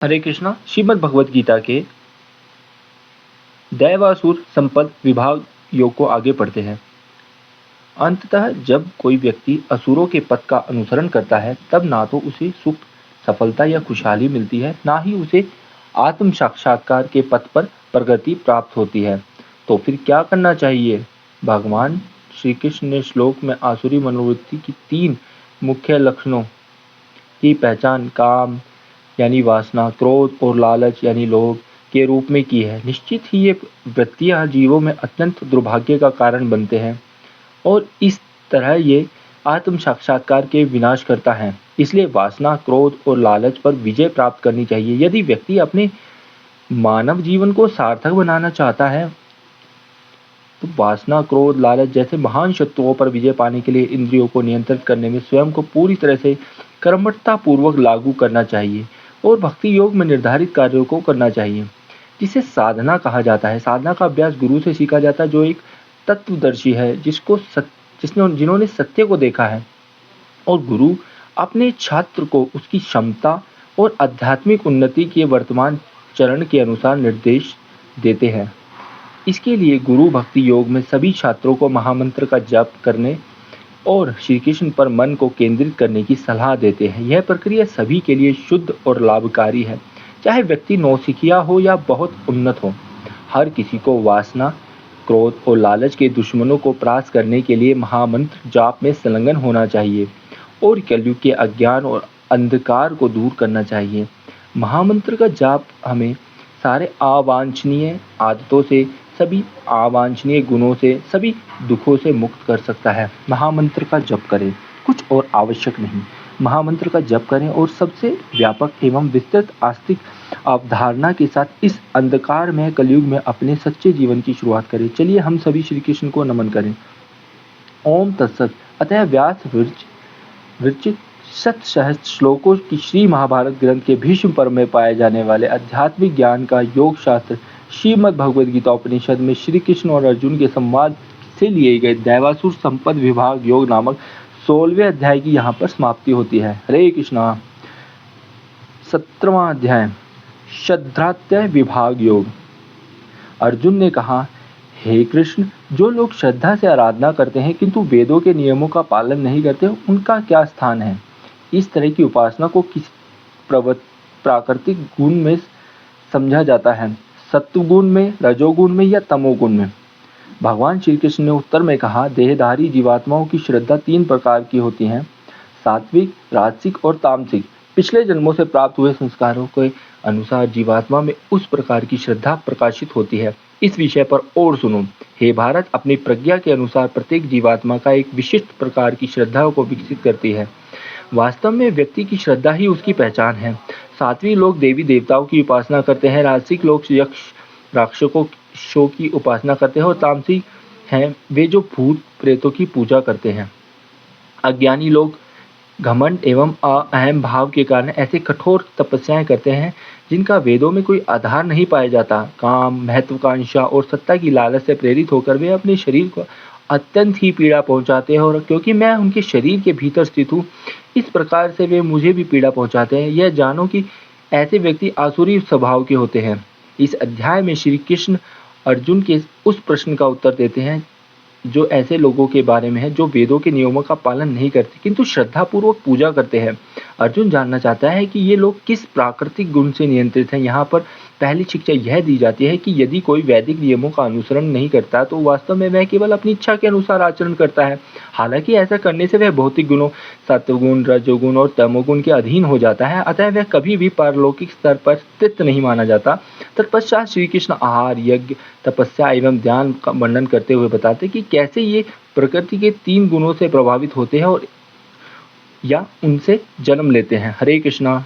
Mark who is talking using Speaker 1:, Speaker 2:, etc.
Speaker 1: हरे कृष्णा। श्रीमद् भगवत गीता के दैवासुर संपद विभाग योग को आगे पढ़ते हैं। अंततः जब कोई व्यक्ति असुरों के पथ का अनुसरण करता है तब ना तो उसे सुख, सफलता या खुशहाली मिलती है, ना ही उसे आत्म साक्षात्कार के पथ पर प्रगति प्राप्त होती है। तो फिर क्या करना चाहिए? भगवान श्री कृष्ण ने श्लोक में आसुरी मनोवृत्ति की 3 मुख्य लक्षणों की पहचान काम यानी वासना, क्रोध और लालच यानी लोभ के रूप में की है। निश्चित ही ये वृत्तियां जीवों में अत्यंत दुर्भाग्य का कारण बनते हैं और इस तरह ये आत्म साक्षात्कार के विनाश करता है। इसलिए वासना, क्रोध और लालच पर विजय प्राप्त करनी चाहिए। यदि व्यक्ति अपने मानव जीवन को सार्थक बनाना चाहता है तो वासना, क्रोध, लालच जैसे महान शत्रुओं पर विजय पाने के लिए इंद्रियों को नियंत्रित करने में स्वयं को पूरी तरह से कर्मठता पूर्वक लागू करना चाहिए और भक्ति योग में निर्धारित कार्यों को करना चाहिए, जिसे साधना कहा जाता है। साधना का अभ्यास गुरु से सीखा जाता है, जो एक तत्वदर्शी है, जिन्होंने सत्य को देखा है, और गुरु अपने छात्र को उसकी क्षमता और आध्यात्मिक उन्नति के वर्तमान चरण के अनुसार निर्देश देते हैं। इसके लिए गुरु भक्ति योग में सभी छात्रों को महामंत्र का जप करने और श्री कृष्ण पर मन को केंद्रित करने की सलाह देते हैं। यह प्रक्रिया सभी के लिए शुद्ध और लाभकारी है, चाहे व्यक्ति नौसिखिया हो या बहुत उन्नत हो। हर किसी को वासना, क्रोध और लालच के दुश्मनों को परास्त करने के लिए महामंत्र जाप में संलग्न होना चाहिए और कलयुग के अज्ञान और अंधकार को दूर करना चाहिए। महामंत्र का जाप हमें सारे अवांछनीय आदतों से, सभी अवांछनीय गुणों से, सभी दुखों से मुक्त कर सकता है। महामंत्र का जप करें, कुछ और आवश्यक नहीं। महामंत्र का जप करें और सबसे व्यापक एवं विस्तृत आस्तिक अवधारणा के साथ इस अंधकार में कलयुग में अपने सच्चे जीवन की शुरुआत करें। चलिए हम सभी श्री कृष्ण को नमन करें। ओम तत्सत। अतः व्यास विरचित 7 श्लोकों की श्री महाभारत ग्रंथ के भीष्म पर्व में पाए जाने वाले आध्यात्मिक ज्ञान का योग शास्त्र श्रीमद् भगवद गीता उपनिषद में श्री कृष्ण और अर्जुन के संवाद से लिए गए दैवासुर संपद विभाग योग नामक 16वें अध्याय की यहाँ पर समाप्ति होती है। हरे कृष्णा। 17वां अध्याय श्रद्धात्य विभाग योग। अर्जुन ने कहा, हे कृष्ण, जो लोग श्रद्धा से आराधना करते हैं किंतु वेदों के नियमों का पालन नहीं करते, उनका क्या स्थान है? इस तरह की उपासना को किस प्राकृतिक गुण में समझा जाता है, सत्वगुण में, रजोगुण में या तमोगुण में? भगवान श्री कृष्ण ने उत्तर में कहा, देहधारी जीवात्माओं की श्रद्धा 3 प्रकार की होती है, सात्विक, राजसिक और तामसिक। पिछले जन्मों से प्राप्त हुए संस्कारों के अनुसार जीवात्मा में उस प्रकार की श्रद्धा प्रकाशित होती है। इस विषय पर और सुनो। हे भारत, अपनी प्रज्ञा के अनुसार प्रत्येक जीवात्मा का एक विशिष्ट प्रकार की श्रद्धा को विकसित करती है। वास्तव में व्यक्ति की श्रद्धा ही उसकी पहचान है। सात्विक लोग देवी देवताओं की उपासना करते हैं, राजसिक लोग यक्ष राक्षसों की उपासना करते हैं और तामसिक हैं वे जो भूत प्रेतों की पूजा करते हैं। अज्ञानी लोग घमंड एवं अहम भाव के कारण ऐसे कठोर तपस्याएं करते हैं जिनका वेदों में कोई आधार नहीं पाया जाता। काम, महत्वाकांक्षा और सत्ता की लालच से प्रेरित होकर वे अपने शरीर को अत्यंत ही पीड़ा पहुंचाते हैं, और क्योंकि मैं उनके शरीर के भीतर स्थित हूँ, इस प्रकार से वे मुझे भी पीड़ा पहुंचाते हैं। यह जानो कि ऐसे व्यक्ति आसुरी स्वभाव के होते हैं। इस अध्याय में श्री कृष्ण अर्जुन के उस प्रश्न का उत्तर देते हैं जो ऐसे लोगों के बारे में है जो वेदों के नियमों का पालन नहीं करते किंतु श्रद्धापूर्वक पूजा करते हैं। अर्जुन जानना चाहता है कि ये लोग किस प्राकृतिक गुण से नियंत्रित हैं। यहाँ पर पहली शिक्षा यह दी जाती है कि यदि कोई वैदिक नियमों का अनुसरण नहीं करता तो वास्तव में वह केवल अपनी इच्छा के अनुसार आचरण करता है। हालांकि ऐसा करने से वह भौतिक गुणों, सत्वगुण, रजोगुण और तमोगुण के अधीन हो जाता है, अतः वह कभी भी पारलौकिक स्तर पर स्थित नहीं माना जाता। तत्पश्चात श्री कृष्ण आहार, यज्ञ, तपस्या एवं ध्यान का वर्णन करते हुए बताते कि कैसे ये प्रकृति के 3 गुणों से प्रभावित होते हैं और या उनसे जन्म लेते हैं। हरे कृष्णा।